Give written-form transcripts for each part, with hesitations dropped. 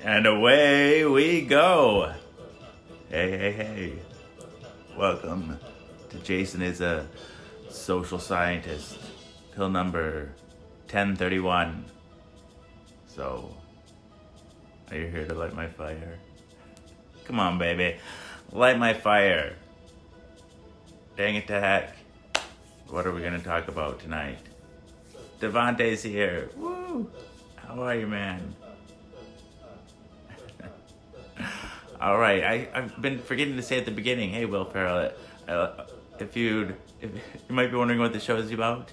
And away we go. Hey, hey, hey. Welcome to Jason is a Social Scientist. Pill number 1031. So, are you here to light my fire? Come on, baby. Light my fire. Dang it to heck. What are we going to talk about tonight? Devontae's here. Woo! How are you, man? All right, I've been forgetting to say at the beginning. Hey, Will Ferrell, if you might be wondering what the show is about.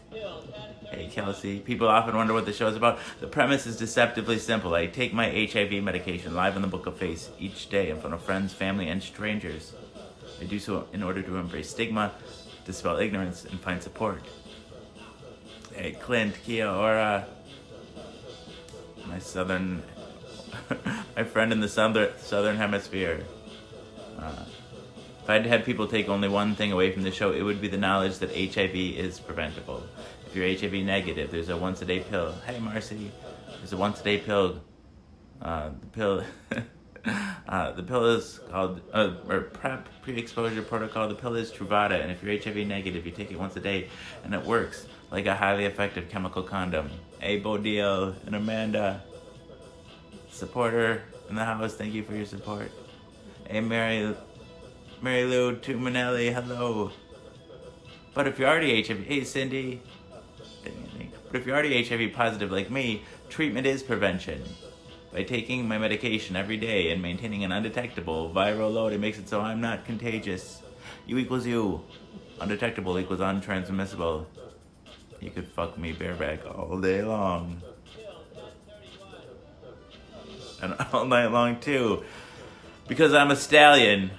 Hey, Kelsey. People often wonder what the show is about. The premise is deceptively simple. I take my HIV medication live on the Book of Face each day in front of friends, family, and strangers. I do so in order to embrace stigma, dispel ignorance, and find support. Hey, Clint, Kia, Ora, my friend in the southern hemisphere. If I'd had people take only one thing away from the show, it would be the knowledge that HIV is preventable. If you're HIV negative, there's a once-a-day pill. Hey, Marcy, there's a once-a-day pill. The pill is called PrEP, pre-exposure protocol. The pill is Truvada, and if you're HIV negative, you take it once a day, and it works like a highly effective chemical condom. Hey, Bodil and Amanda, supporter in the house, thank you for your support. Hey, Mary Lou Tumanelli, hello. But if you're already HIV, hey, Cindy. But if you're already HIV positive like me, treatment is prevention. By taking my medication every day and maintaining an undetectable viral load, it makes it so I'm not contagious. U equals U. Undetectable equals untransmissible. You could fuck me bareback all day long. And all night long too. Because I'm a stallion.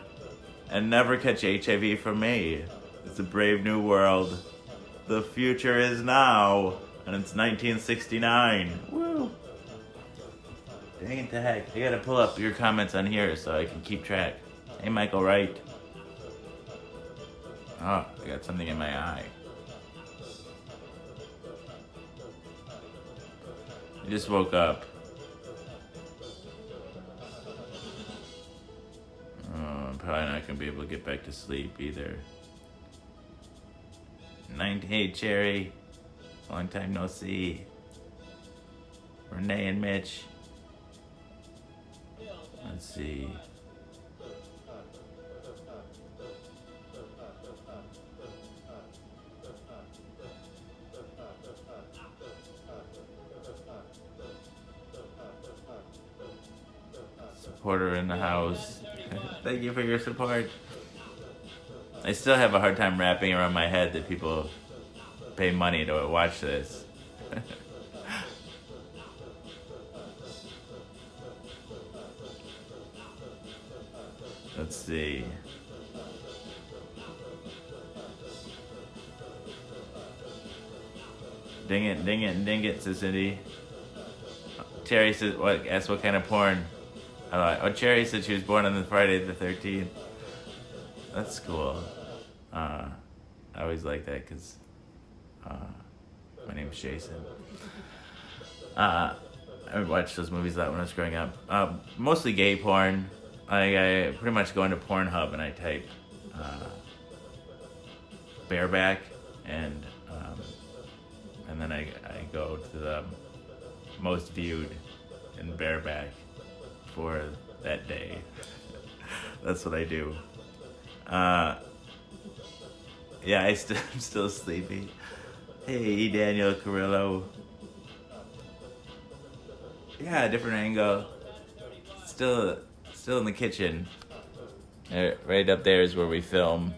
And never catch HIV from me. It's a brave new world. The future is now. And it's 1969. Woo! Dang it to heck. I gotta pull up your comments on here so I can keep track. Hey, Michael Wright. Oh, I got something in my eye. I just woke up. I'm probably not gonna be able to get back to sleep either. Hey, Cherry. Long time no see. Renee and Mitch. Let's see. Supporter in the house. Thank you for your support. I still have a hard time wrapping around my head that people pay money to watch this. Let's see. Ding it, says Cindy. Cherry says, asked what kind of porn. Cherry said she was born on the Friday the 13th. That's cool. I always like that because my name's Jason. I watched those movies a lot when I was growing up. Mostly gay porn. I pretty much go into Pornhub and I type bareback and then I go to the most viewed in bareback for that day. That's what I do. Yeah, I'm still sleepy. Hey, Daniel Carrillo. Yeah, different angle. Still in the kitchen. Right up there is where we film.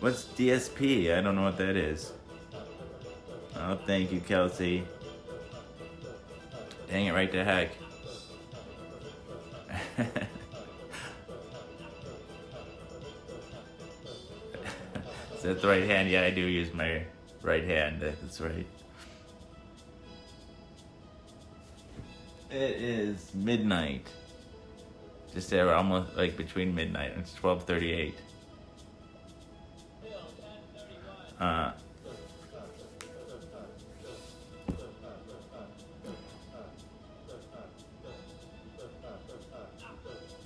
What's DSP? I don't know what that is. Oh, thank you, Kelsey. Dang it, right to heck. Is that the right hand? Yeah, I do use my right hand. That's right. It is midnight. Just there, almost like between midnight. It's 12:38.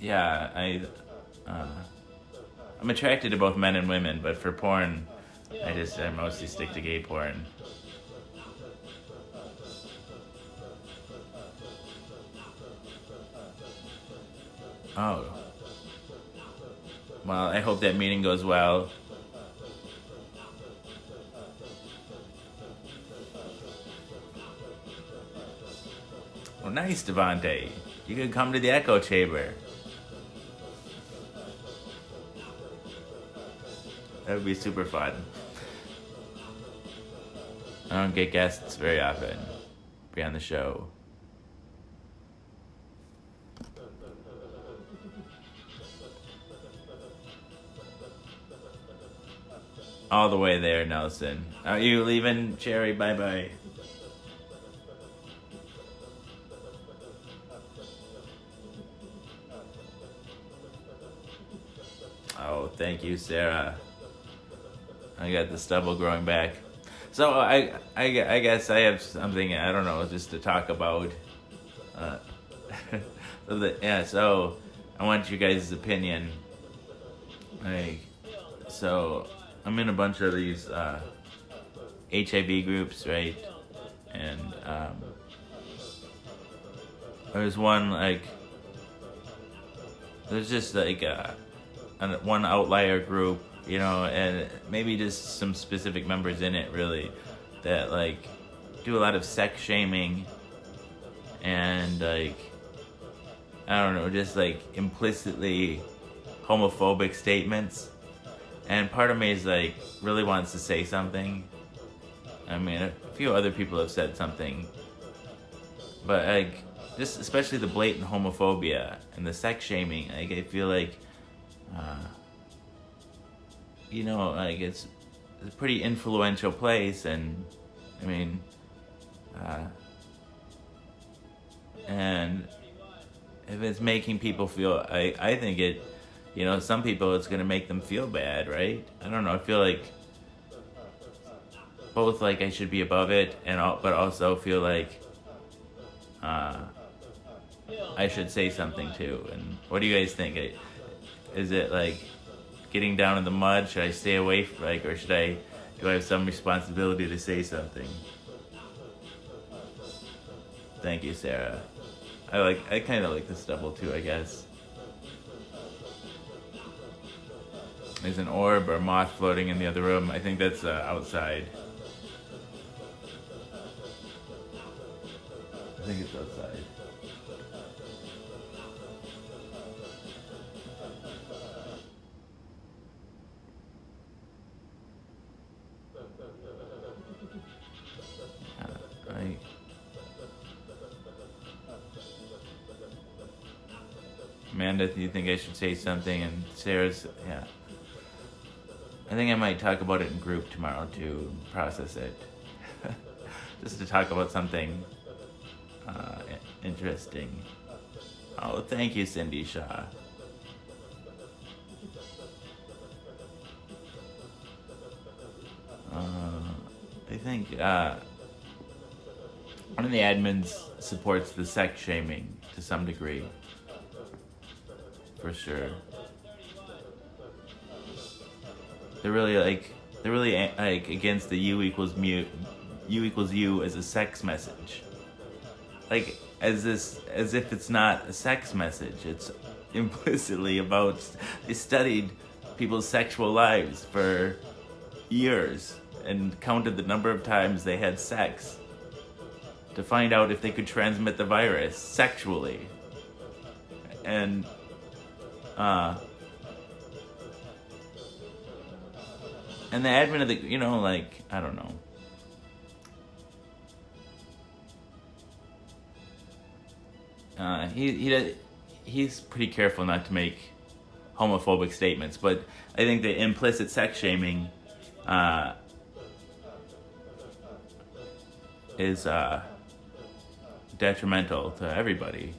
Yeah, I'm attracted to both men and women, but for porn, I mostly stick to gay porn. Oh. Well, I hope that meeting goes well. Well, nice, Devontae. You could come to the echo chamber. That would be super fun. I don't get guests very often. Be on the show. All the way there, Nelson. Are you leaving, Cherry? Bye-bye. Oh, thank you, Sarah. I got the stubble growing back. So I guess I have something, I don't know, just to talk about. So I want you guys' opinion. So I'm in a bunch of these HIV groups, right? And there's one there's just one outlier group, and maybe just some specific members in it, really, that do a lot of sex shaming and I don't know, just implicitly homophobic statements. And part of me is really wants to say something. I mean, a few other people have said something, but just especially the blatant homophobia and the sex shaming. I feel it's a pretty influential place, and I mean, and if it's making people feel, I think it, some people it's gonna make them feel bad, right? I don't know. I feel both I should be above it, but also feel I should say something too. And what do you guys think? Is it getting down in the mud? Should I stay away from, or do I have some responsibility to say something? Thank you, Sarah. I kind of like the stubble too, I guess. There's an orb or moth floating in the other room. I think that's outside. I think it's outside. Amanda, do you think I should say something? And Sarah's, yeah. I think I might talk about it in group tomorrow to process it. Just to talk about something interesting. Oh, thank you, Cindy Shaw. I think one of the admins supports the sex shaming to some degree. For sure. They're really against the U equals U as a sex message. As if it's not a sex message. It's implicitly about, they studied people's sexual lives for years and counted the number of times they had sex to find out if they could transmit the virus sexually. And and the admin of the, I don't know. He's pretty careful not to make homophobic statements, but I think the implicit sex shaming is detrimental to everybody.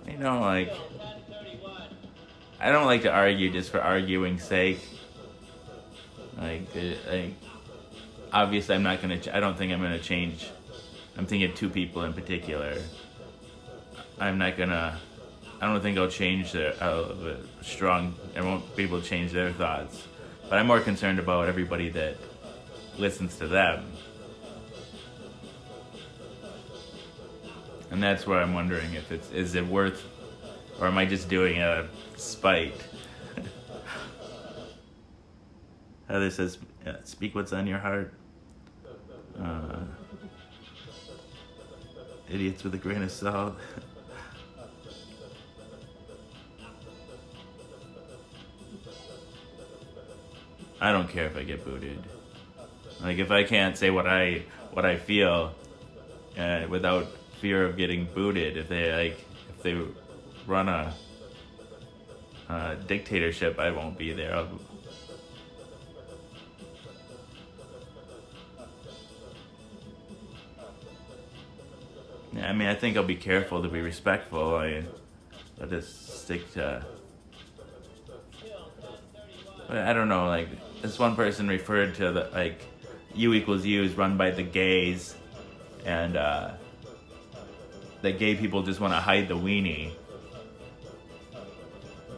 You know, like, I don't like to argue just for arguing's sake. Like, obviously I'm not gonna, I don't think I'm gonna change. I'm thinking of two people in particular. I don't think I'll change I won't be able to change their thoughts. But I'm more concerned about everybody that listens to them. And that's where I'm wondering if is it worth, or am I just doing it out of spite? Heather says, speak what's on your heart. Idiots with a grain of salt. I don't care if I get booted. Like, if I can't say what I feel without fear of getting booted, if they run a dictatorship, I won't be there. I mean, I think I'll be careful to be respectful. I'll just stick to. But I don't know. Like, this one person referred to the U equals U is run by the gays, and that gay people just want to hide the weenie.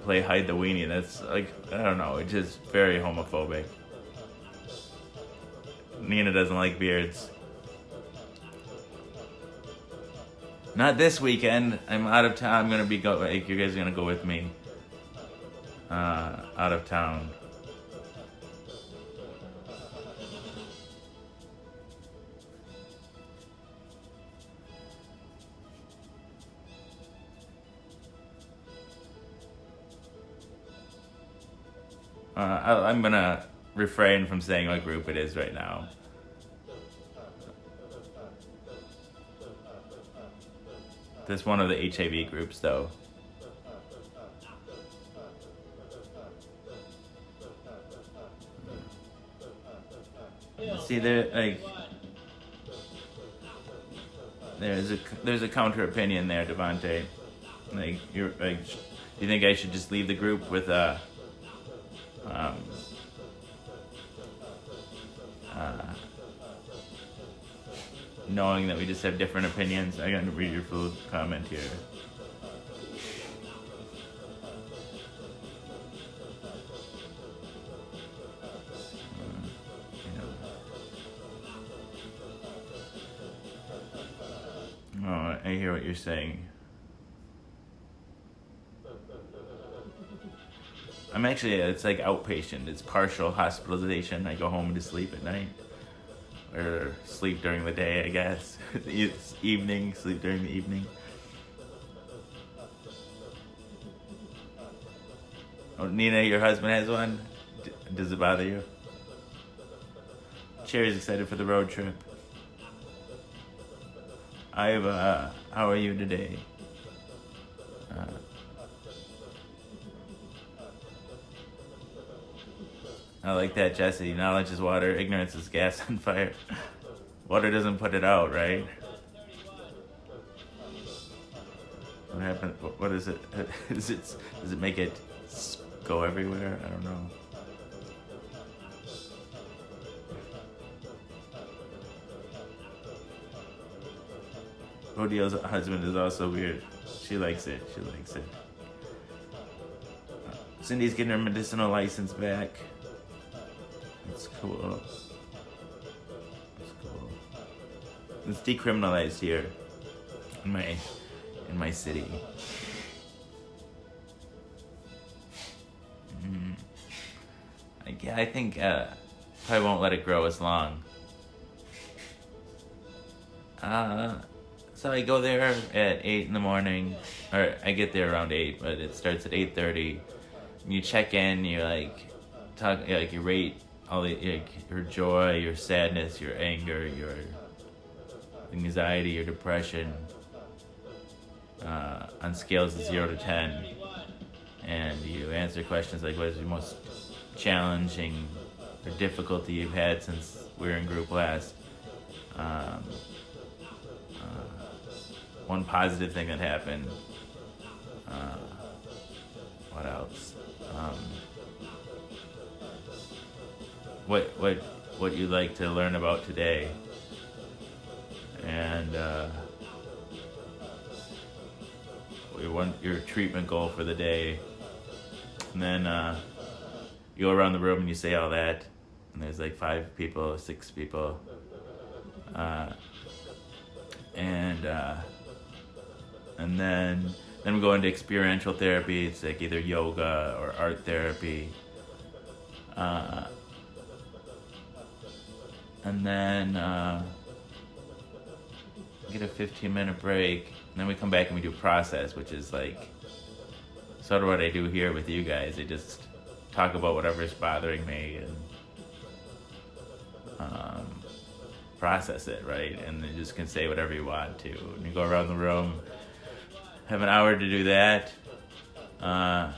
Play hide the weenie. That's like, I don't know. It's just very homophobic. Nina doesn't like beards. Not this weekend. I'm out of town. I'm gonna be you guys are gonna go with me. Out of town. I'm gonna refrain from saying what group it is right now. That's one of the HIV groups, though. See, there's a counter opinion there, Devontae. Like, do you think I should just leave the group with knowing that we just have different opinions? I'm going to read your full comment here. Oh, I hear what you're saying. I'm actually, it's like outpatient. It's partial hospitalization. I go home to sleep at night. Or sleep during the day, I guess. It's evening, sleep during the evening. Oh, Nina, your husband has one? Does it bother you? Cherry's excited for the road trip. How are you today? I like that, Jesse. Knowledge is water, ignorance is gas on fire. Water doesn't put it out, right? What happened? What is it? Does it make it go everywhere? I don't know. Odio's husband is also weird. She likes it. Cindy's getting her medicinal license back. That's cool. It's decriminalized here in my city. I think probably won't let it grow as long. So I go there at 8 in the morning, or I get there around 8, but it starts at 8:30. You check in, you talk, you rate all the your joy, your sadness, your anger, your anxiety, your depression on scales of 0 to 10, and you answer questions like, what is your most challenging or difficulty you've had since we were in group last. Um, one positive thing that happened. What else? What you'd like to learn about today, and your treatment goal for the day, and then you go around the room and you say all that, and there's like 5 people, 6 people, and then we go into experiential therapy. It's like either yoga or art therapy. And then get a 15-minute break. And then we come back and we do process, which is like sort of what I do here with you guys. I just talk about whatever's bothering me and process it, right? And you just can say whatever you want to. And you go around the room, have an hour to do that. And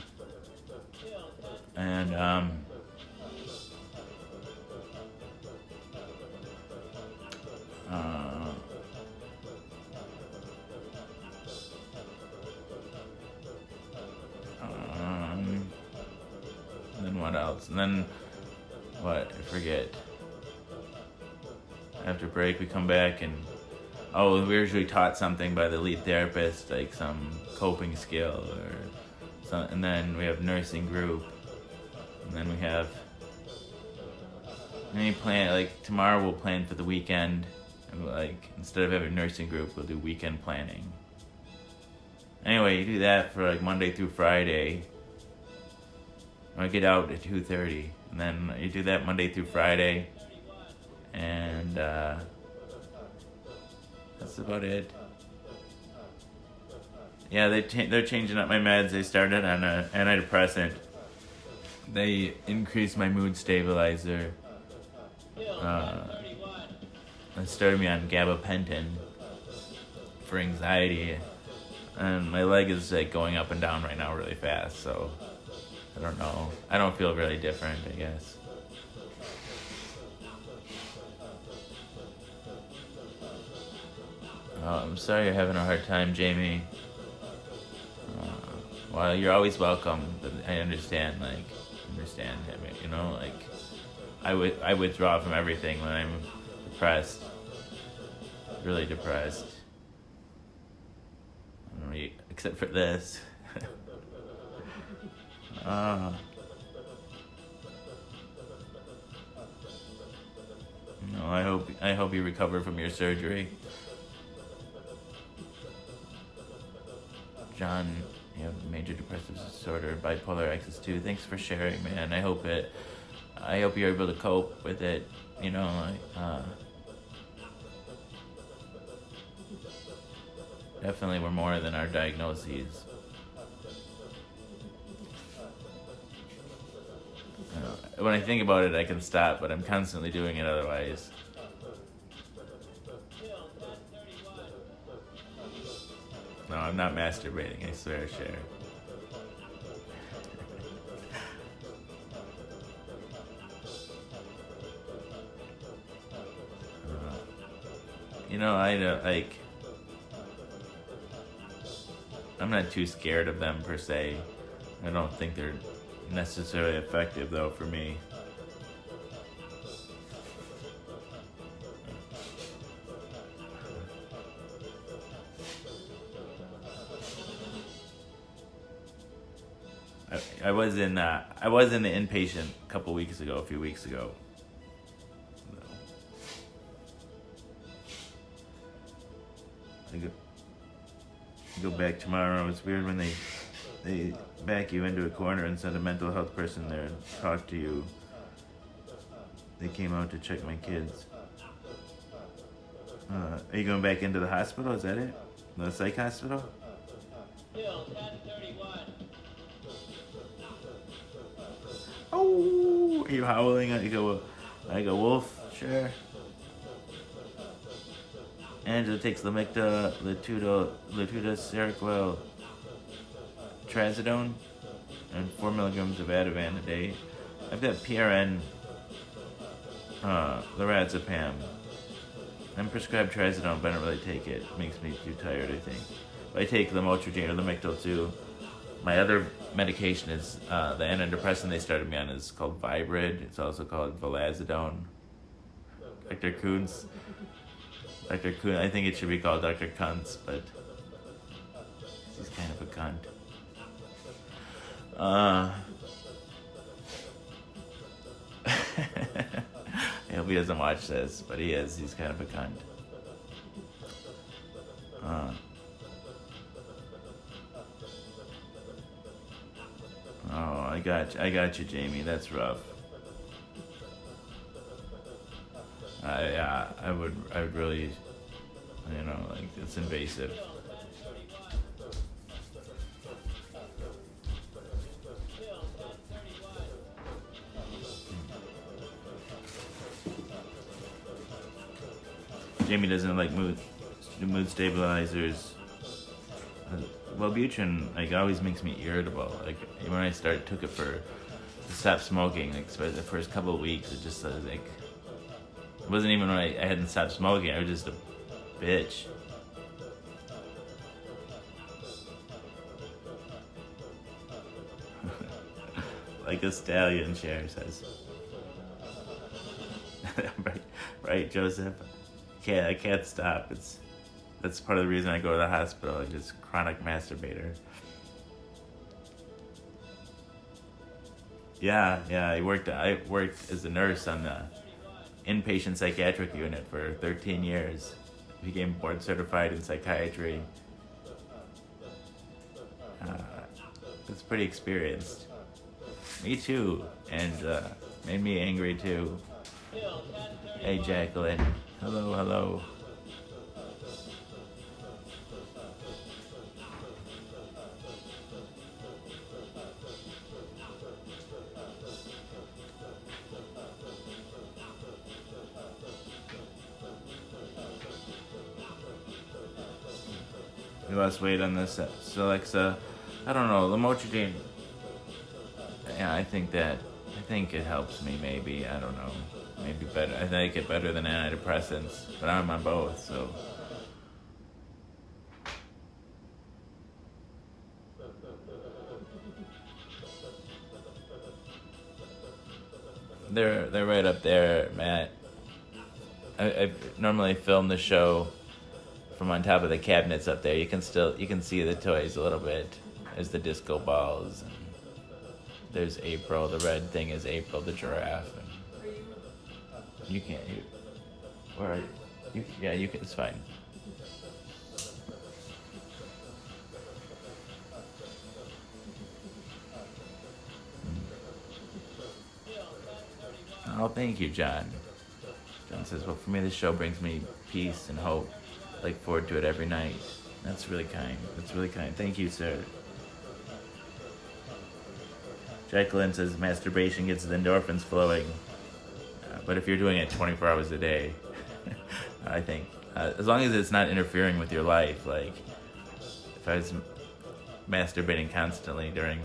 then what else? And then what? I forget. After break, we come back and we're usually taught something by the lead therapist, like some coping skill or something. And then we have nursing group, and then we have any plan. Like tomorrow, we'll plan for the weekend. And like instead of having nursing group, we'll do weekend planning. Anyway, you do that for like Monday through Friday. I get out at 2:30, and then you do that Monday through Friday, and that's about it. Yeah, they're changing up my meds. They started on an antidepressant. They increased my mood stabilizer. They started me on gabapentin for anxiety, and my leg is like going up and down right now really fast. So I don't know. I don't feel really different, I guess. I'm sorry you're having a hard time, Jamie. Well, you're always welcome, but I understand, him, you know, like, I withdraw from everything when I'm depressed, really depressed, except for this. No, I hope you recover from your surgery. John, you have major depressive disorder, bipolar X2. Thanks for sharing, man. I hope you're able to cope with it. You know, definitely we're more than our diagnoses. When I think about it, I can stop, but I'm constantly doing it otherwise. No, I'm not masturbating, I swear, Cher. You know, I don't, like, I'm not too scared of them per se. I don't think they're necessarily effective though for me. I was in the inpatient a few weeks ago. I go back tomorrow. It's weird when they back you into a corner and send a mental health person there and talk to you. They came out to check my kids. Are you going back into the hospital? Is that it? The psych hospital? Oh, are you howling? I go, wolf, sure. Angela takes Lamicta, Latuda, Seroquel, Trazodone, and 4 milligrams of Ativan a day. I've got PRN lorazepam. I'm prescribed trazodone, but I don't really take it. It makes me too tired, I think. But I take lamotrigine or Lamictal too. My other medication is the antidepressant they started me on is called Vibrid. It's also called Vilazodone. Dr. Kuntz. I think it should be called Dr. Kuntz, but he's kind of a cunt. I hope he doesn't watch this, but he is. He's kind of a cunt. Oh, I got you, Jamie. That's rough. Yeah, I would really, like, it's invasive. Jamie doesn't like mood stabilizers. Wellbutrin always makes me irritable. Like when I took it to stop smoking, like especially the first couple of weeks, it just like it wasn't even when I hadn't stopped smoking. I was just a bitch. Like a stallion, Cher says. right, Joseph. I can't stop. That's part of the reason I go to the hospital. I'm just chronic masturbator. Yeah. I worked as a nurse on the inpatient psychiatric unit for 13 years. Became board certified in psychiatry. It's pretty experienced. Me too, and made me angry too. Hey, Jacqueline. Hello. We lost weight on this Celexa. I don't know, lamotrigine. Yeah, I think it helps me, maybe. I don't know. Maybe better. I think it better than antidepressants, but I'm on both, so. They're right up there, Matt. I normally film the show from on top of the cabinets up there. You can see the toys a little bit. There's the disco balls, and there's April. The red thing is April, the giraffe. And you can't. Where are you? Yeah, you can. It's fine. Oh, thank you, John. John says, well, for me, this show brings me peace and hope. I look forward to it every night. That's really kind. Thank you, sir. Jacqueline says, masturbation gets the endorphins flowing. But if you're doing it 24 hours a day, I think, as long as it's not interfering with your life, like, if I was masturbating constantly during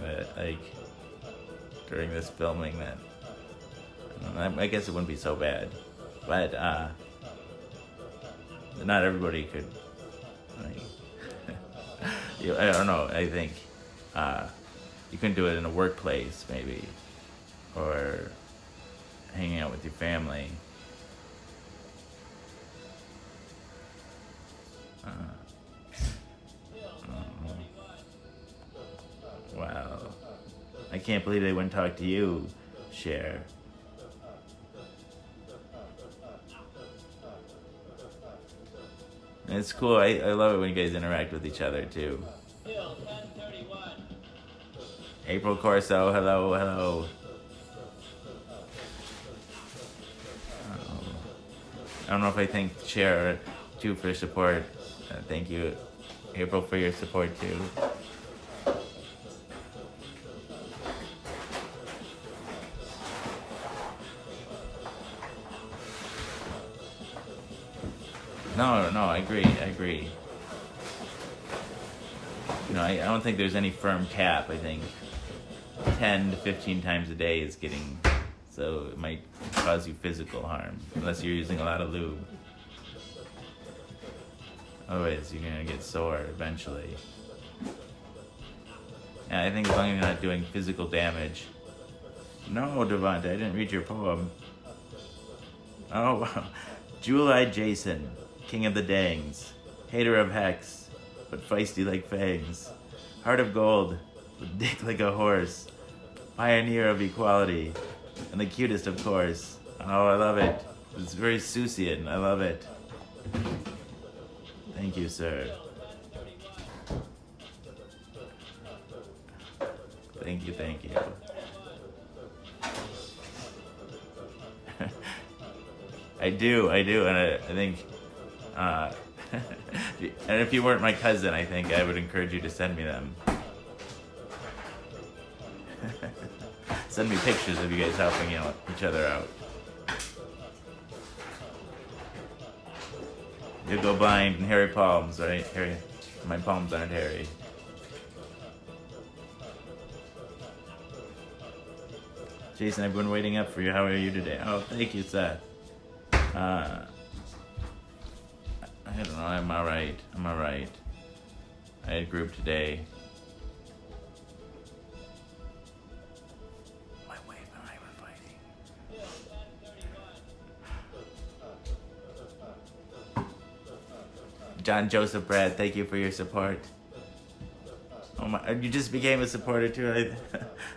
this filming, that, I guess it wouldn't be so bad. But not everybody could. I don't know. I think you can do it in a workplace, maybe, or hanging out with your family. Wow. I can't believe they wouldn't talk to you, Cher. And it's cool. I love it when you guys interact with each other, too. April Corso, hello. I don't know if I thank Cher too for support. Thank you, April, for your support too. No, I agree. I don't think there's any firm cap. I think 10 to 15 times a day is getting, so it might cause you physical harm, unless you're using a lot of lube. Otherwise, you're gonna get sore eventually. And I think as long as you're not doing physical damage. No, Devonta, I didn't read your poem. Oh, wow. Jewel-eyed Jason, king of the dangs, hater of Hex, but feisty like fangs, heart of gold, with dick like a horse, pioneer of equality, and the cutest, of course. Oh, I love it. It's very Seussian. I love it. Thank you, sir. Thank you, thank you. I do, and I think, and if you weren't my cousin, I think I would encourage you to send me them. Send me pictures of you guys helping each other out. You go blind and hairy palms, right? Hairy. My palms aren't hairy. Jason, I've been waiting up for you. How are you today? Oh, thank you, Seth. I don't know. I'm all right. I had group today. My wife and I were fighting. John Joseph Brad, thank you for your support. Oh my! You just became a supporter too. I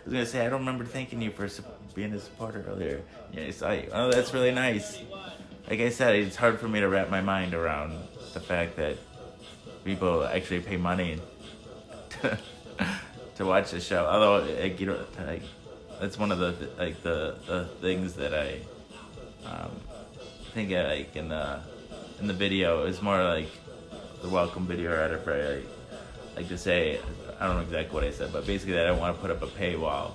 was gonna say I don't remember thanking you for being a supporter earlier. Yes, oh, that's really nice. Like I said, it's hard for me to wrap my mind around the fact that people actually pay money to watch the show. Although, like, you know, like, that's one of the the things that I think like in the video is more like the welcome video or whatever. I like to say, I don't know exactly what I said, but basically that I don't want to put up a paywall,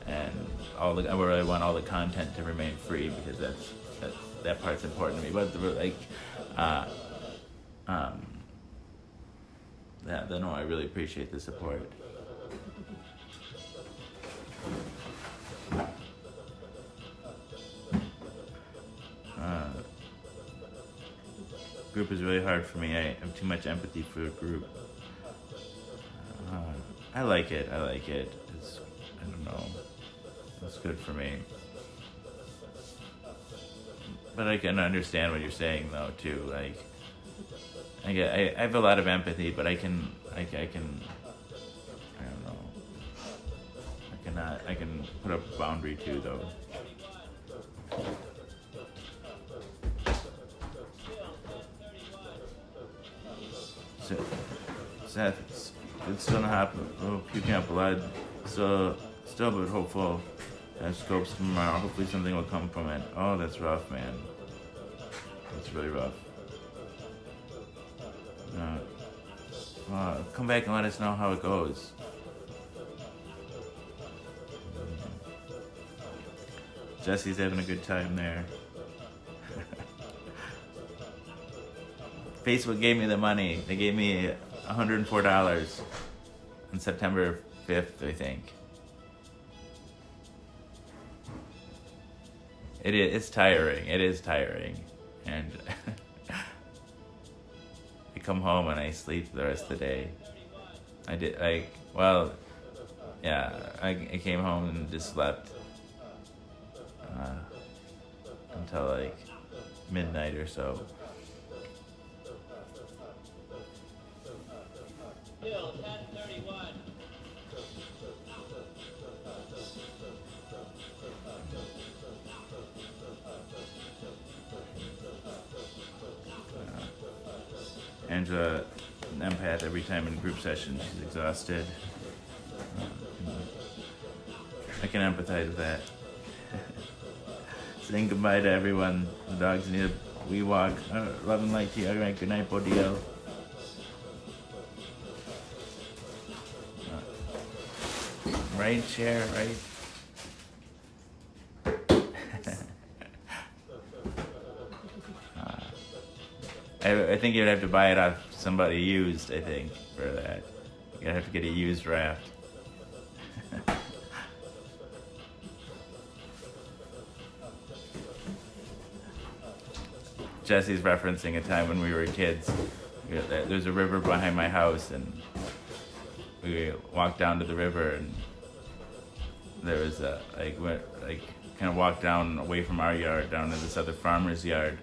and I really want all the content to remain free because that part's important to me. But like, no, I really appreciate the support. Group is really hard for me. I have too much empathy for a group. I like it. I don't know. It's good for me. But I can understand what you're saying, though, too. Like, I have a lot of empathy, but I don't know. I can put up a boundary, too, though. Seth, it's gonna happen. Oh, puking up blood. So, still but hopeful. Have scopes tomorrow. Hopefully something will come from it. Oh, that's rough, man. That's really rough. Come back and let us know how it goes. Jesse's having a good time there. Facebook gave me the money. They gave me $104 on September 5th, I think. It's tiring. It is tiring. And I come home and I sleep the rest of the day. I came home and just slept until like midnight or so. Bill 1031. Angela, an empath every time in group session. She's exhausted. I can empathize with that. Saying goodbye to everyone. The dogs need a wee walk. Love and light to you. All right, good night, Bodil. Right, chair, right? I think you'd have to buy it off somebody used, I think, for that. You'd have to get a used raft. Jesse's referencing a time when we were kids. There's a river behind my house, and we walked down to the river, and there was kind of walked down away from our yard down to this other farmer's yard,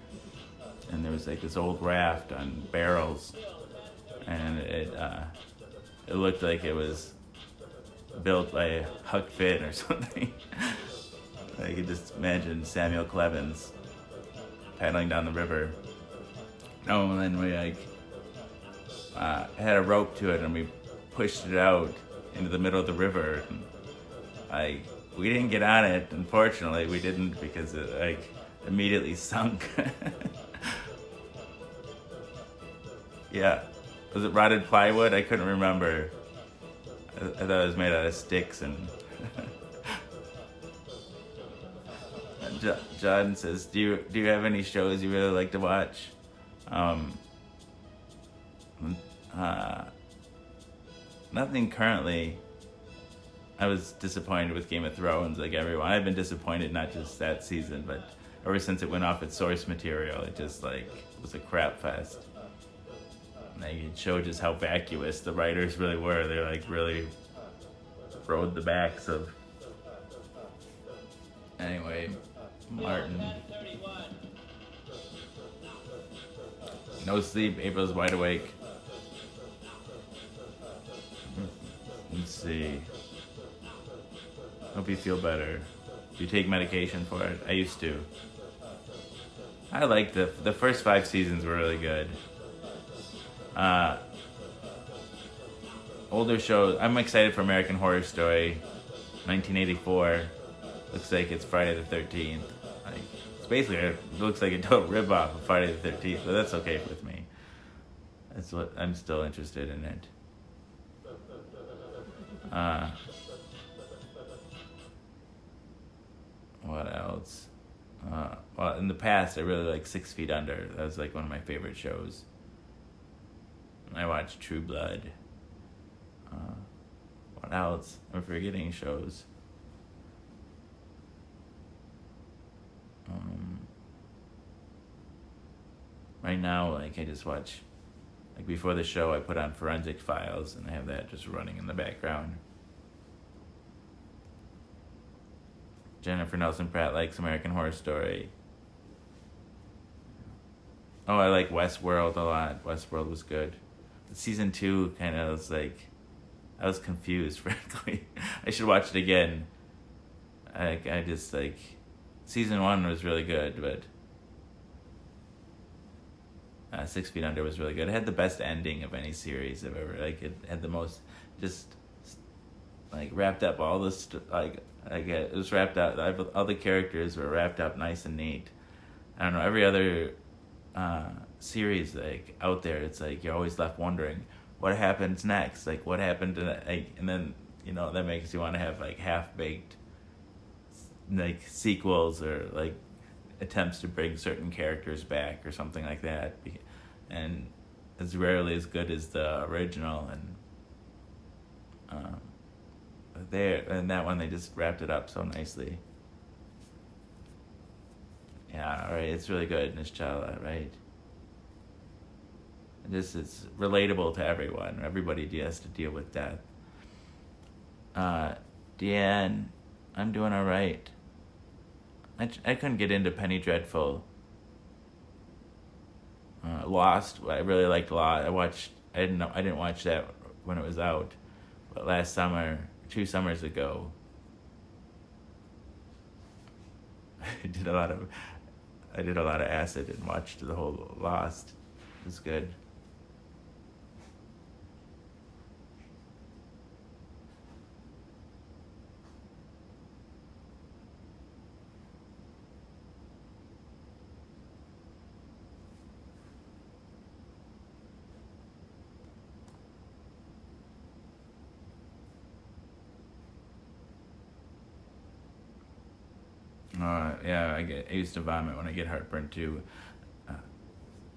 and there was like this old raft on barrels, and it looked like it was built by Huck Finn or something. I could just imagine Samuel Clemens paddling down the river. Oh, and then we had a rope to it, and we pushed it out into the middle of the river. And we didn't get on it, unfortunately. We didn't, because it immediately sunk. Yeah. Was it rotted plywood? I couldn't remember. I thought it was made out of sticks and... John says, do you have any shows you really like to watch? Nothing currently. I was disappointed with Game of Thrones, like everyone. I've been disappointed not just that season, but ever since it went off its source material, it just was a crap fest. It showed just how vacuous the writers really were. They really rode the backs of. Anyway, Martin. No sleep. April's wide awake. Let's see. Hope you feel better. Do you take medication for it? I used to. I liked the first 5 seasons were really good. Older shows. I'm excited for American Horror Story, 1984. Looks like it's Friday the 13th. It's basically it looks like a total ripoff of Friday the 13th, but that's okay with me. That's what I'm still interested in it. What else? Well, in the past, I really liked 6 Feet Under. That was one of my favorite shows. I watched True Blood. What else? I'm forgetting shows. Right now, I just watch. Before the show, I put on Forensic Files, and I have that just running in the background. Jennifer Nelson Pratt likes American Horror Story. Oh, I like Westworld a lot. Westworld was good. But season 2 kind of was I was confused, frankly. I should watch it again. I just season 1 was really good, but 6 Feet Under was really good. It had the best ending of any series I've ever. It had the most wrapped up all this. It was wrapped up. All the characters were wrapped up nice and neat. I don't know. Every other series out there, it's you're always left wondering what happens next. What happened to and then that makes you want to have half baked sequels or attempts to bring certain characters back or something like that, and it's rarely as good as the original. And that one they just wrapped it up so nicely. Yeah, all right, it's really good, Nishala, right? It's relatable to everyone. Everybody has to deal with death. Deanne, I'm doing all right. I couldn't get into Penny Dreadful. Lost, I really liked Lost. I didn't watch that when it was out, but last summer, 2 summers ago, I did a lot of acid and watched the whole Lost. It was good. Yeah, I used to vomit when I get heartburn too.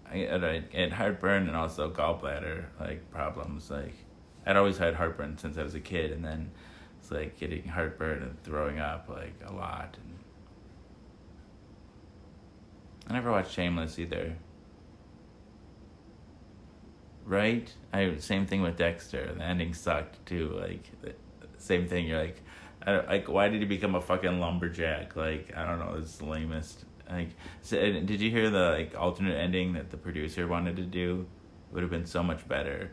I get heartburn and also gallbladder problems. I'd always had heartburn since I was a kid, and then it's getting heartburn and throwing up a lot. I never watched Shameless either. Right? Same thing with Dexter. The ending sucked too. Like same thing. You're like, why did he become a fucking lumberjack? Like, I don't know. It's the lamest. Like, so, did you hear the like alternate ending that the producer wanted to do? It would have been so much better.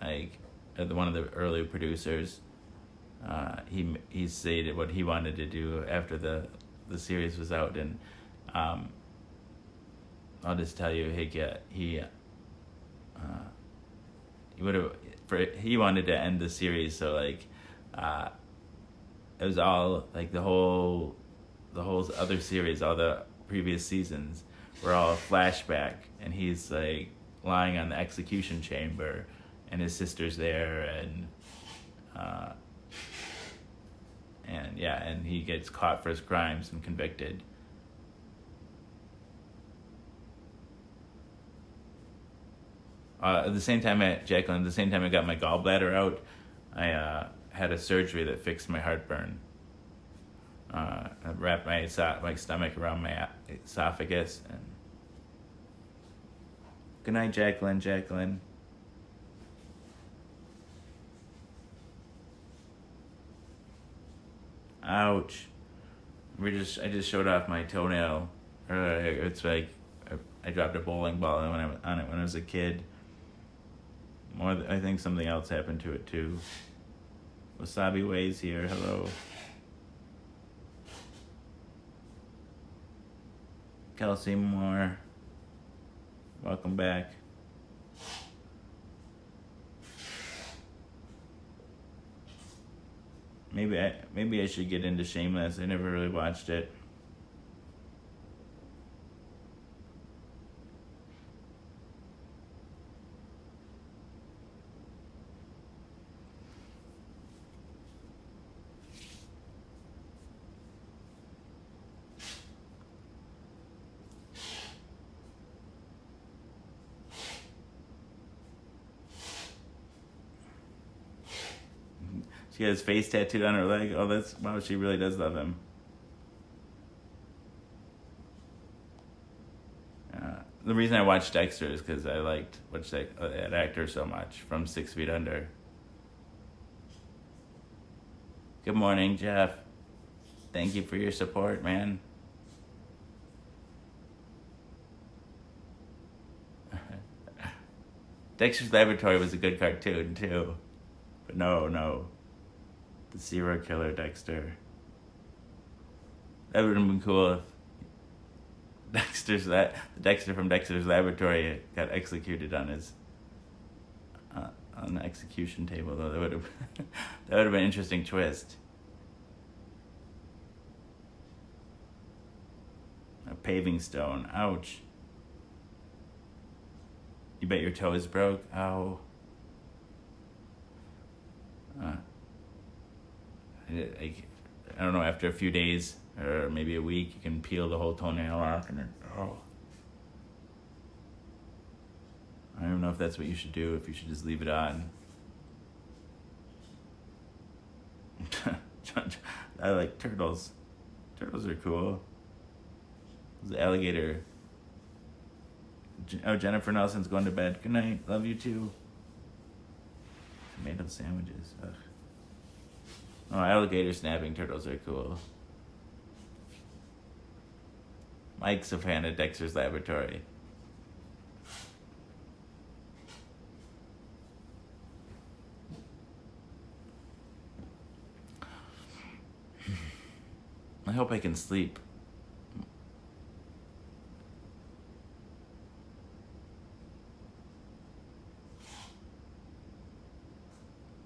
Like, one of the early producers, he stated what he wanted to do after the series was out, and I'll just tell you, he wanted to end the series, so like it was all like the whole other series, all the previous seasons were all a flashback, and he's like lying on the execution chamber, and his sister's there, and he gets caught for his crimes and convicted. At the same time, I got my gallbladder out, I had a surgery that fixed my heartburn. I wrapped my stomach around my esophagus. And good night, Jacqueline. Ouch. I just showed off my toenail. It's like I dropped a bowling ball on it when I was a kid. I think something else happened to it too. Wasabi Ways here. Hello. Kelsey Moore. Welcome back. Maybe I should get into Shameless. I never really watched it. She has face tattooed on her leg. Oh, wow, she really does love him. The reason I watched Dexter is because I liked that actor so much from 6 Feet Under. Good morning, Jeff. Thank you for your support, man. Dexter's Laboratory was a good cartoon, too. But no. The serial killer Dexter. That would have been cool if the Dexter from Dexter's Laboratory got executed on the execution table, though. That would have been an interesting twist. A paving stone. Ouch. You bet your toe is broke? Ow. I don't know, after a few days or maybe a week, you can peel the whole toenail off, and I don't know if that's what you should do, if you should just leave it on. I like turtles. Turtles are cool. The alligator. Oh, Jennifer Nelson's going to bed. Good night. Love you too. Tomato sandwiches. Ugh. Oh, alligator snapping turtles are cool. Mike's a fan of Dexter's Laboratory. I hope I can sleep.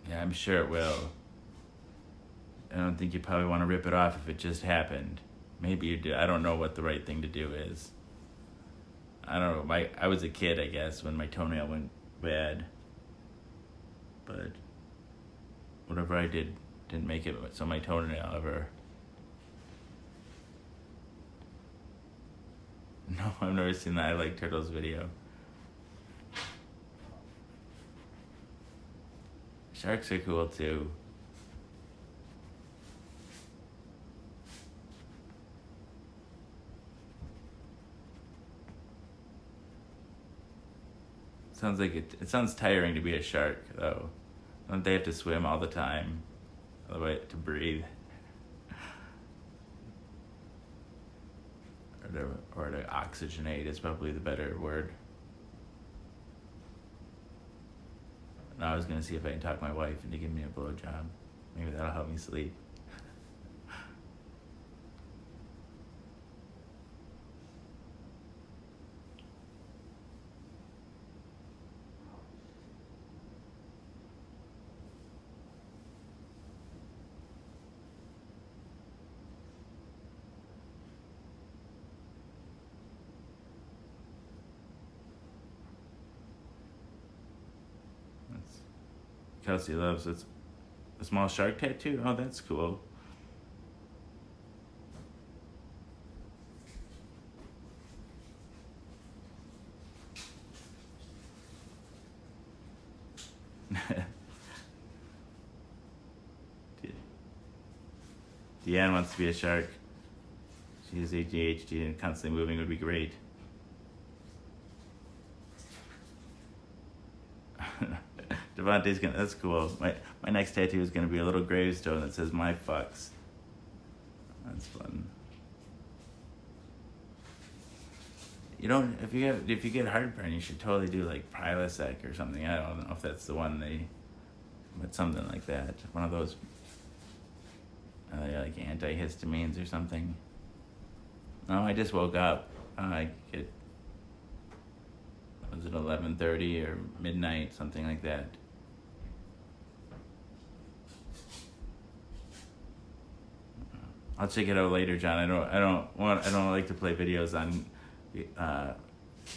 Yeah, I'm sure it will. I don't think you probably want to rip it off if it just happened. Maybe you do. I don't know what the right thing to do is. I don't know. I was a kid, I guess, when my toenail went bad. But whatever I did didn't make it so my toenail ever. No, I've never seen that I Like Turtles video. Sharks are cool too. Sounds like it sounds tiring to be a shark, though. Don't they have to swim all the time? Otherwise, to breathe. Or to oxygenate is probably the better word. Now I was gonna see if I can talk my wife into giving me a blowjob. Maybe that'll help me sleep. Kelsey loves it. A small shark tattoo? Oh, that's cool. Deanne wants to be a shark. She has ADHD and constantly moving would be great. Devontae's gonna, that's cool. My next tattoo is gonna be a little gravestone that says "My fucks." That's fun. You don't, if you get heartburn, you should totally do like Prilosec or something. I don't know if that's the one but something like that. One of those like antihistamines or something. No, I just woke up. Was it 11:30 or midnight, something like that. I'll check it out later, John. I don't like to play videos on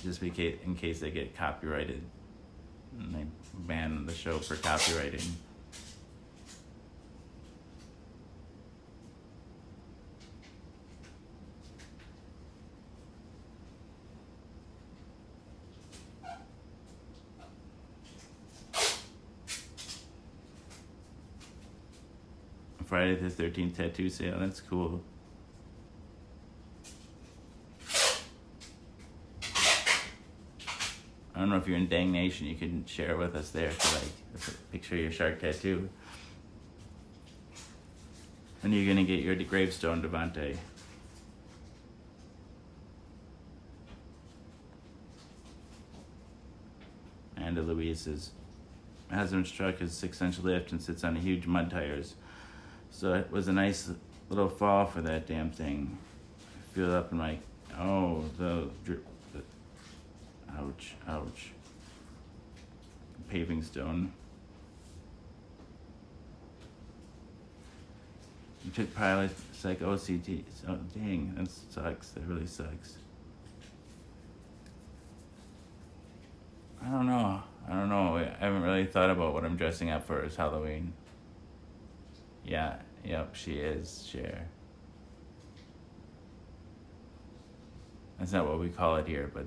just in case they get copyrighted. And they ban the show for copywriting. Friday the 13th tattoo sale. That's cool. I don't know if you're in Dang Nation. You can share with us there if you like. A picture of your shark tattoo. And you're gonna get your gravestone, Devontae. And Louise's husband's truck has 6-inch lift and sits on huge mud tires. So it was a nice little fall for that damn thing. I feel it up in my, ouch. Paving stone. You took Prilosec OCT. Oh, dang, that sucks. That really sucks. I don't know. I haven't really thought about what I'm dressing up for as Halloween. Yeah, yep, she is, Cher. That's not what we call it here, but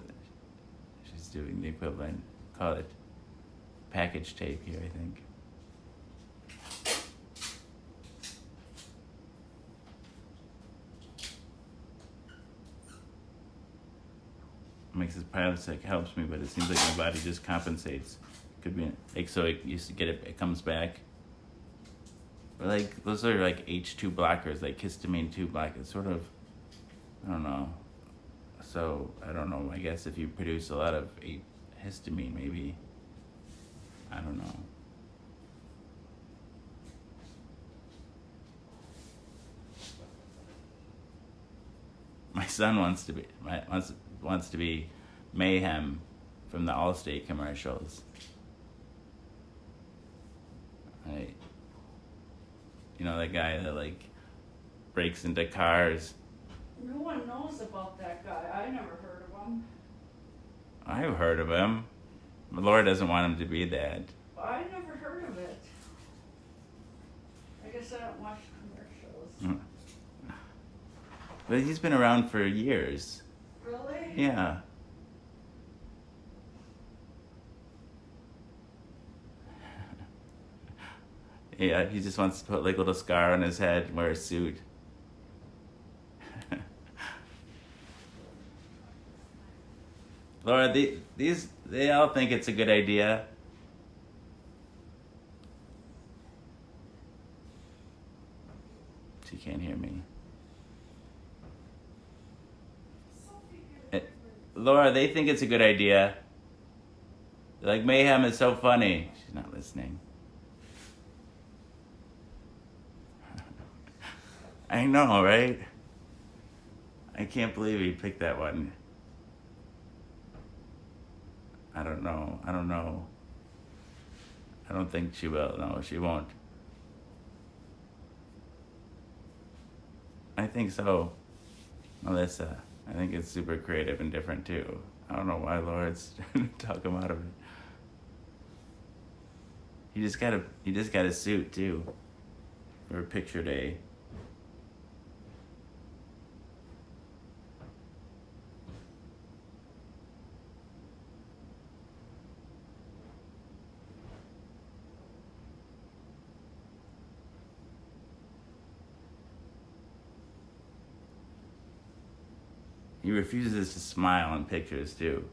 she's doing the equivalent. Call it package tape here, I think. Makes this Prilosec helps me, but it seems like my body just compensates. Could be like, so it used to get it comes back. But like those are like H2 blockers, like histamine 2 blockers, sort of. I don't know. So I don't know. I guess if you produce a lot of histamine, maybe. I don't know. My son wants to be Mayhem from the Allstate commercials. You know, that guy that like breaks into cars. No one knows about that guy. I never heard of him. I've heard of him. But Laura doesn't want him to be that. I never heard of it. I guess I don't watch commercials. But he's been around for years. Really? Yeah. Yeah, he just wants to put like a little scar on his head and wear a suit. Laura, they all think it's a good idea. She can't hear me. Laura, they think it's a good idea. They're like, Mayhem is so funny. She's not listening. I know, right? I can't believe he picked that one. I don't know. I don't think she will. No, she won't. I think so, Melissa. I think it's super creative and different too. I don't know why Laura's trying to talk him out of it. He just got a suit too for picture day. He refuses to smile in pictures too.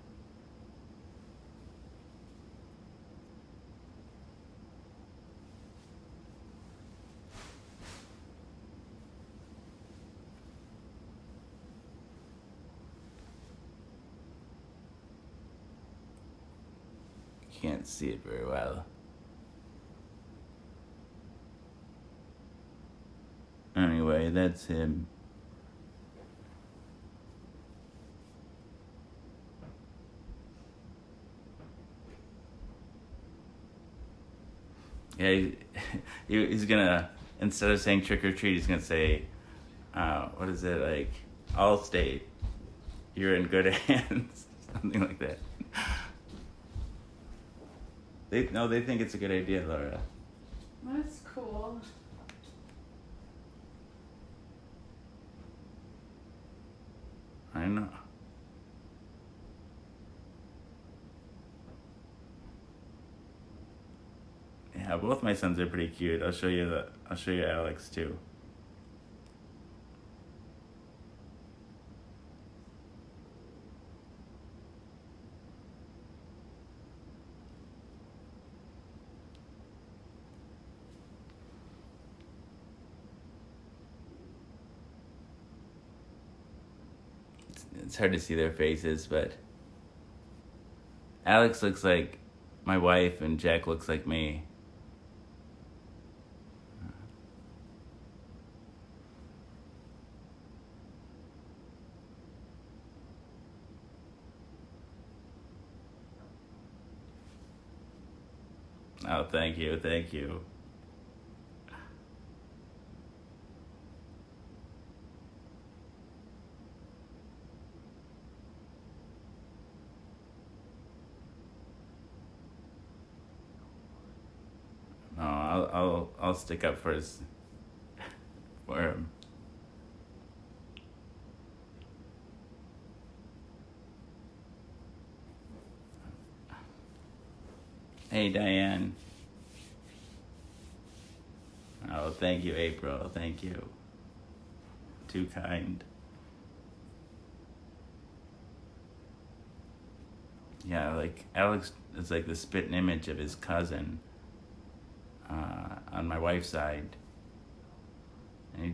Can't see it very well. Anyway, that's him. Yeah, he's gonna, instead of saying trick or treat, he's gonna say, what is it, like, Allstate, you're in good hands, something like that. They think it's a good idea, Laura. That's cool. I know. Yeah, both my sons are pretty cute. I'll show you Alex too. It's hard to see their faces, but Alex looks like my wife and Jack looks like me. Oh, thank you. No, I'll stick up for him. Hey, Diane. Oh, thank you, April. Thank you. Too kind. Yeah, like Alex is like the spitting image of his cousin on my wife's side, and he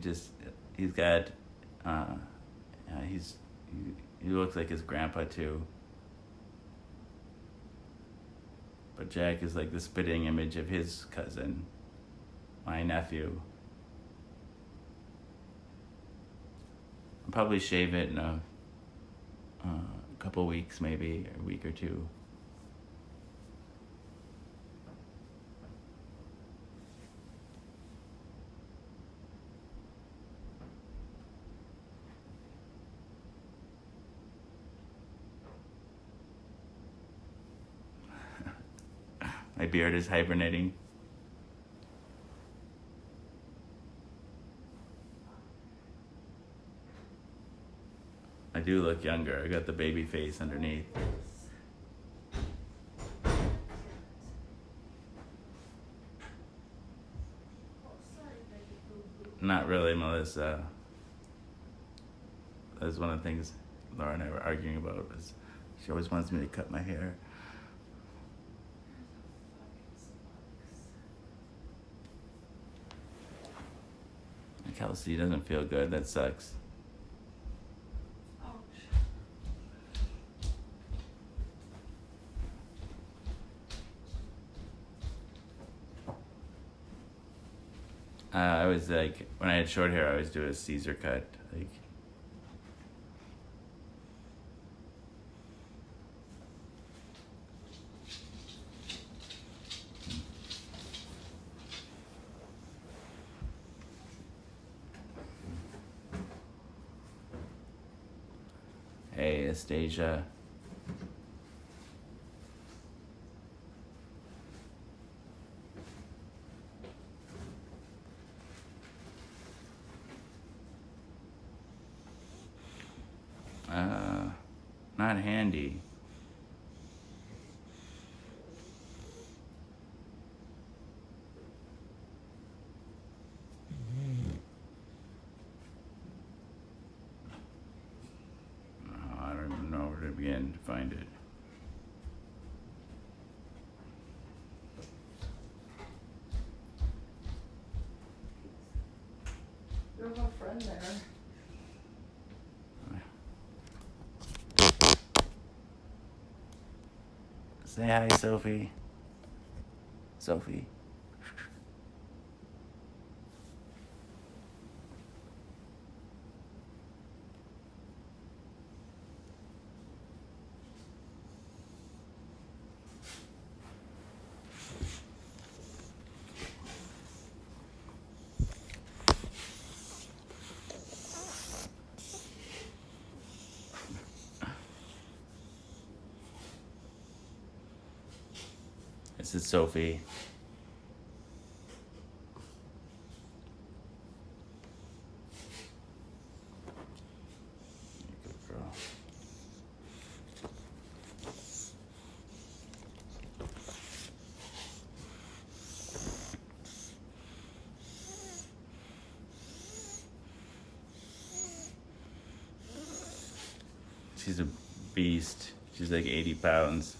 looks like his grandpa too. But Jack is like the spitting image of his cousin, my nephew. I'll probably shave it in a couple weeks, maybe, a week or two. My beard is hibernating. I do look younger. I got the baby face underneath. Not really, Melissa. That's one of the things Laura and I were arguing about. Was She always wants me to cut my hair. Kelsey doesn't feel good. That sucks. I was like, when I had short hair, I always do a Caesar cut. Like, hey, Astasia. Not handy. I don't even know where to begin to find it. You have a friend there. Say hi, Sophie. Sophie. This is Sophie. Good girl. She's a beast. She's like 80 pounds.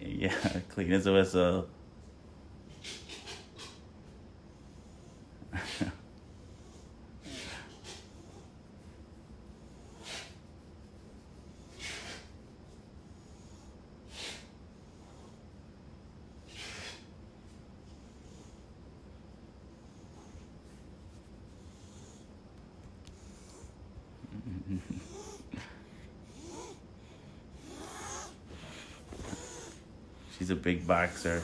Yeah, clean as a whistle. She's a big boxer.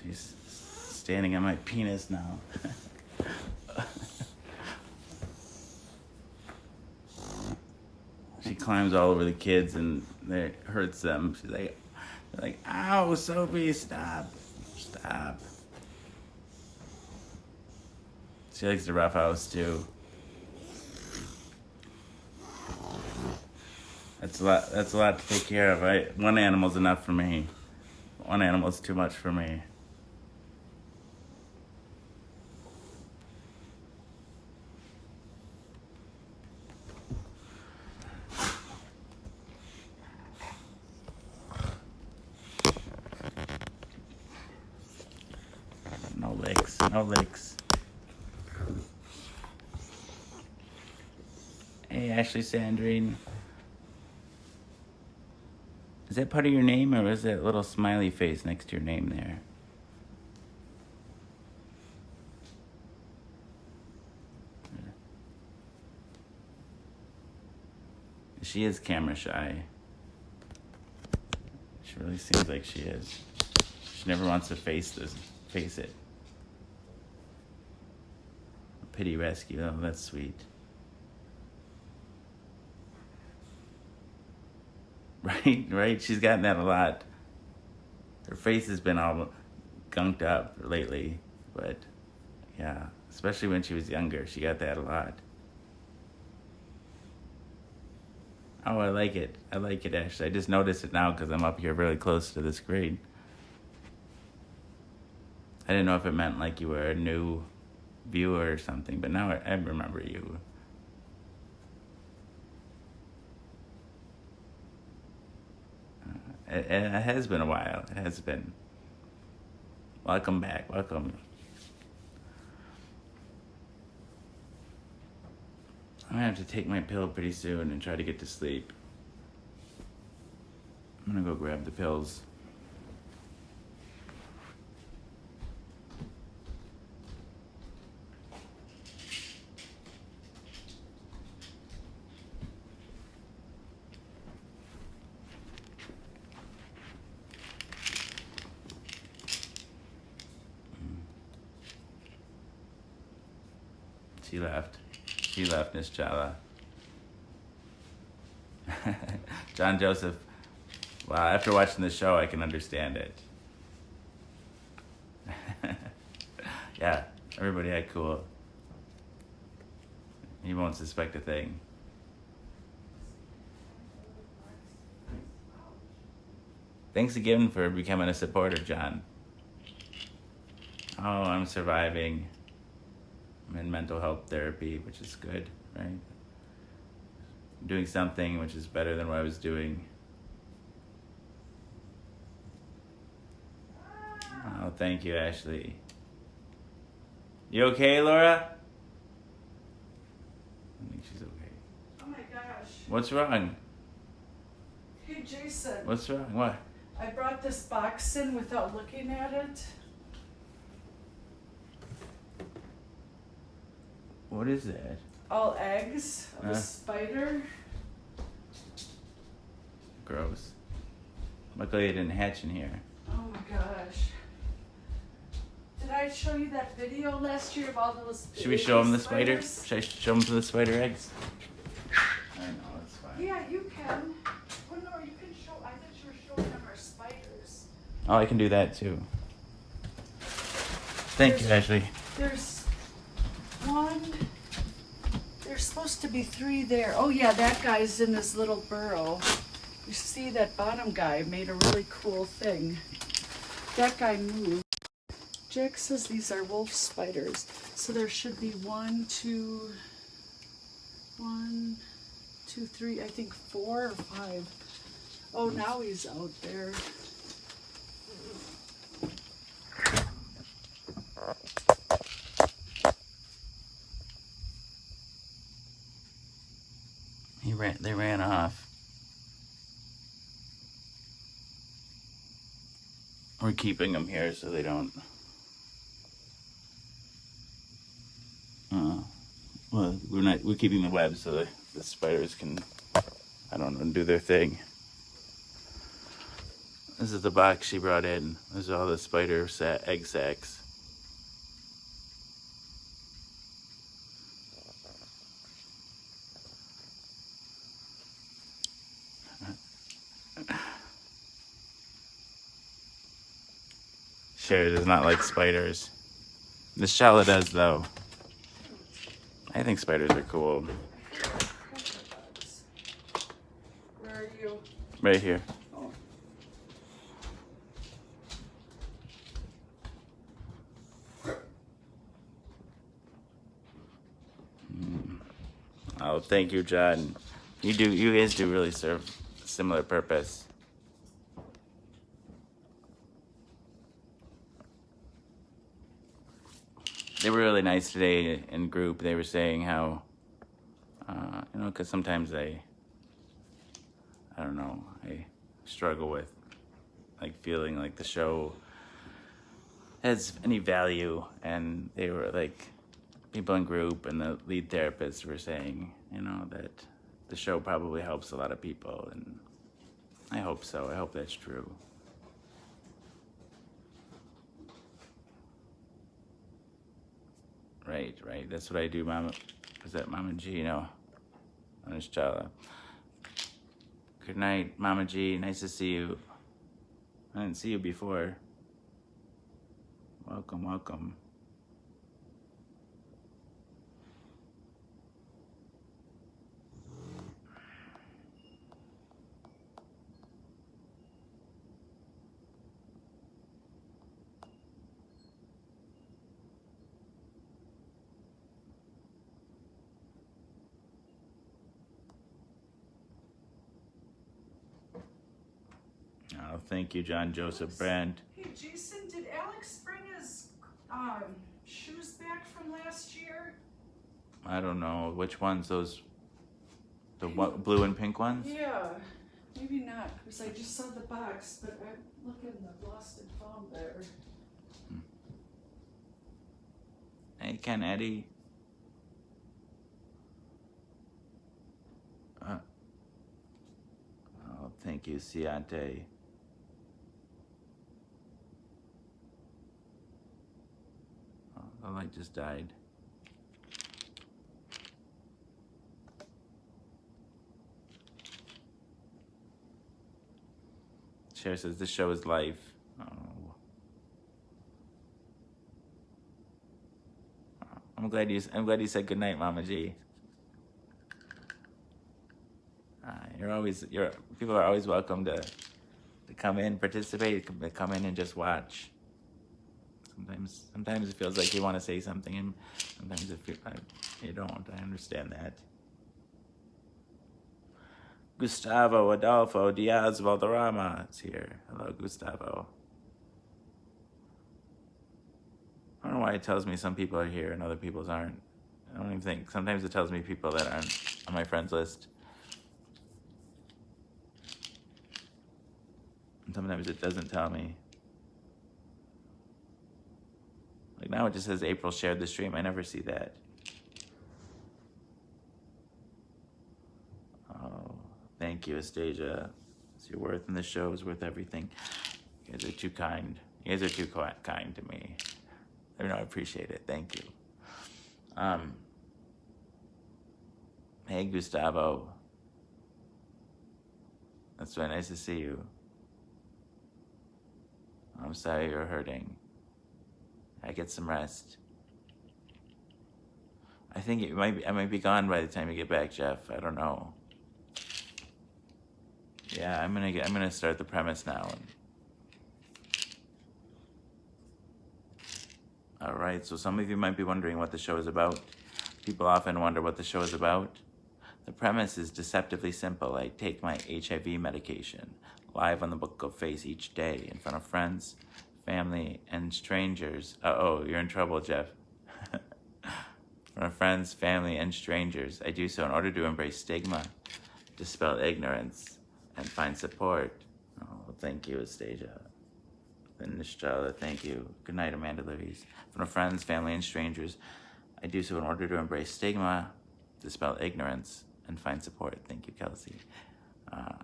She's standing on my penis now. She climbs all over the kids and it hurts them. She's like, ow, Sophie, stop. Stop. She likes to roughhouse too. That's a lot to take care of. One animal's enough for me. One animal's too much for me. No licks, no licks. Hey, Ashley Sandrine. Is that part of your name, or is that little smiley face next to your name there? She is camera shy. She really seems like she is. She never wants to face it. Pity rescue, oh, that's sweet. Right? She's gotten that a lot. Her face has been all gunked up lately, but yeah, especially when she was younger, she got that a lot. Oh, I like it, Ashley. I just noticed it now because I'm up here really close to the screen. I didn't know if it meant like you were a new viewer or something, but now I remember you. It has been a while. It has been. Welcome back. Welcome. I'm gonna have to take my pill pretty soon and try to get to sleep. I'm gonna go grab the pills. She left. She left, Miss Chala. John Joseph. Wow, after watching the show, I can understand it. Yeah, everybody act cool. You won't suspect a thing. Thanks again for becoming a supporter, John. Oh, I'm surviving. I'm in mental health therapy, which is good, right? I'm doing something which is better than what I was doing. Oh, thank you, Ashley. You okay, Laura? I think she's okay. Oh my gosh. What's wrong? Hey Jason. What's wrong? What? I brought this box in without looking at it. What is that? All eggs of a spider. Gross. Luckily it didn't hatch in here. Oh my gosh. Did I show you that video last year of all those Should we show them the spiders? spiders? Should I show them the spider eggs? I know, it's fine. Yeah, you can. Oh no, you can show. I thought you were showing them our spiders. Oh, I can do that too. Thank you, Ashley. There's one. There's supposed to be 3 there. Oh yeah, that guy's in his little burrow. You see that bottom guy made a really cool thing. That guy moved. Jack says these are wolf spiders. So there should be 1, 2, 3, I think 4 or 5. Oh, now he's out there. They ran off. We're keeping them here so they don't. Well, we're keeping the web so the spiders can, I don't know, do their thing. This is the box she brought in. These are all the spider egg sacs. Sherry does not like spiders. Miss Shala does, though. I think spiders are cool. Where are you? Right here. Oh. Oh, thank you, John. You guys do really serve a similar purpose. They were really nice today in group. They were saying how, because sometimes I don't know, I struggle with like feeling like the show has any value, and they were like, people in group and the lead therapists were saying, that the show probably helps a lot of people, and I hope so. I hope that's true. Right. That's what I do, Mama. Is that Mama G? No. Miss Chala. Good night, Mama G. Nice to see you. I didn't see you before. Welcome. thank you, John Joseph Brandt. Hey, Jason, did Alex bring his shoes back from last year? I don't know which ones. Those, the blue and pink ones. Yeah, maybe not, because I just saw the box, but I'm looking in the lost and found there. Hey, Ken Eddie. Oh, thank you, Ciante. Oh, the light just died. Cher says this show is life. Oh. I'm glad you said goodnight, Mama G. People are always welcome to come in, participate, come in and just watch. Sometimes it feels like you want to say something, and sometimes you don't. I understand that. Gustavo Adolfo Diaz Valderrama is here. Hello, Gustavo. I don't know why it tells me some people are here and other people's aren't. I don't even think. Sometimes it tells me people that aren't on my friends list. And sometimes it doesn't tell me. Like now it just says April shared the stream. I never see that. Oh, thank you, Astasia. It's your worth in the show is worth everything. You guys are too kind. You guys are too kind to me. I appreciate it. Thank you. Hey, Gustavo. That's really nice to see you. I'm sorry you're hurting. I get some rest. I think I might be gone by the time you get back, Jeff. I don't know. Yeah, I'm gonna start the premise now. All right, so some of you might be wondering what the show is about. People often wonder what the show is about. The premise is deceptively simple. I take my HIV medication live on the Book of Face each day in front of friends, family, and strangers. Uh-oh, you're in trouble, Jeff. In front of friends, family, and strangers. I do so in order to embrace stigma, dispel ignorance, and find support. Oh, thank you, Astasia. And Nistrella, thank you. Good night, Amanda Louise. In front of friends, family, and strangers. I do so in order to embrace stigma, dispel ignorance, and find support. Thank you, Kelsey. I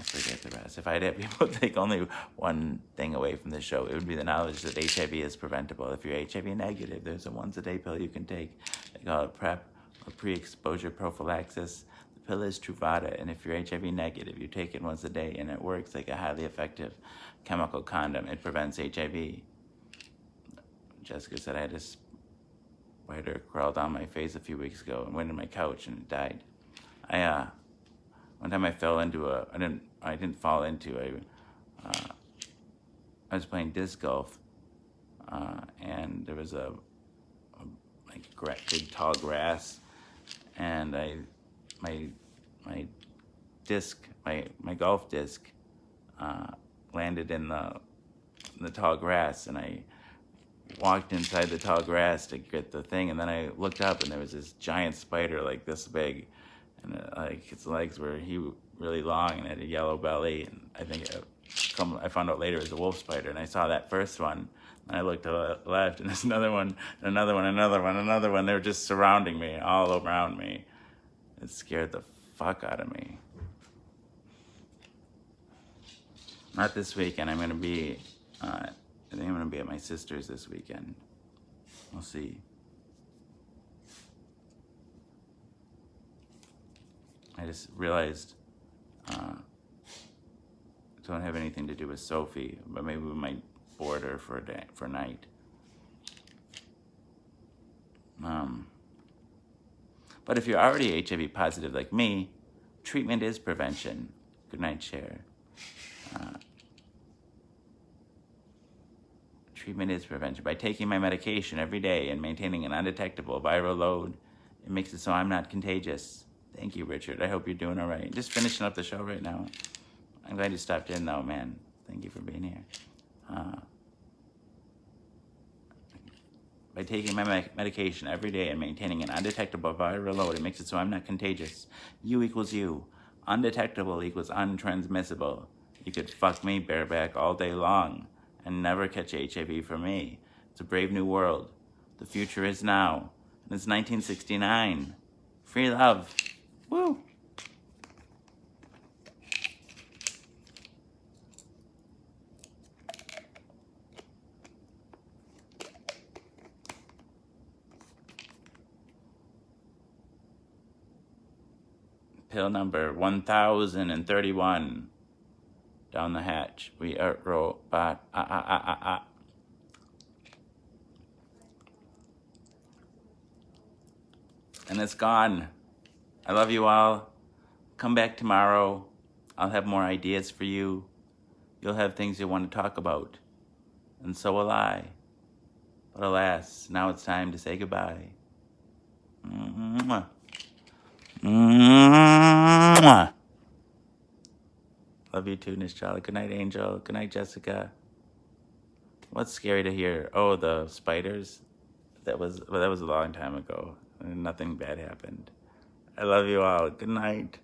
forget the rest. If I had people take only one thing away from this show, it would be the knowledge that HIV is preventable. If you're HIV negative, there's a once-a-day pill you can take. They call it PrEP, or pre-exposure prophylaxis. The pill is Truvada, and if you're HIV negative, you take it once a day, and it works like a highly effective chemical condom. It prevents HIV. Jessica said I had a spider crawl down my face a few weeks ago and went in my couch and it died. One time I fell into I didn't fall into I was playing disc golf, and there was a big tall grass, and my golf disc landed in the tall grass, and I walked inside the tall grass to get the thing, and then I looked up and there was this giant spider like this big, and its legs were really long and had a yellow belly, and I think I found out later it was a wolf spider, and I saw that first one, and I looked to the left, and there's another one, another one, another one, another one. They were just surrounding me, all around me. It scared the fuck out of me. Not this weekend. I think I'm gonna be at my sister's this weekend. We'll see. I just realized don't have anything to do with Sophie, but maybe we might board her for a night. But if you're already HIV positive like me, treatment is prevention. Good night, Cher. Treatment is prevention. By taking my medication every day and maintaining an undetectable viral load, it makes it so I'm not contagious. Thank you, Richard. I hope you're doing all right. Just finishing up the show right now. I'm glad you stopped in, though, man. Thank you for being here. By taking my medication every day and maintaining an undetectable viral load, it makes it so I'm not contagious. U equals U. Undetectable equals untransmissible. You could fuck me bareback all day long and never catch HIV from me. It's a brave new world. The future is now. And it's 1969. Free love. Woo! Pill number 1031. Down the hatch. We are robot. And it's gone. I love you all. Come back tomorrow. I'll have more ideas for you. You'll have things you want to talk about. And so will I. But alas, now it's time to say goodbye. Mwah. Mwah. Love you too, Nishala. Good night, Angel. Good night, Jessica. What's scary to hear? Oh, the spiders? That was a long time ago. Nothing bad happened. I love you all. Good night.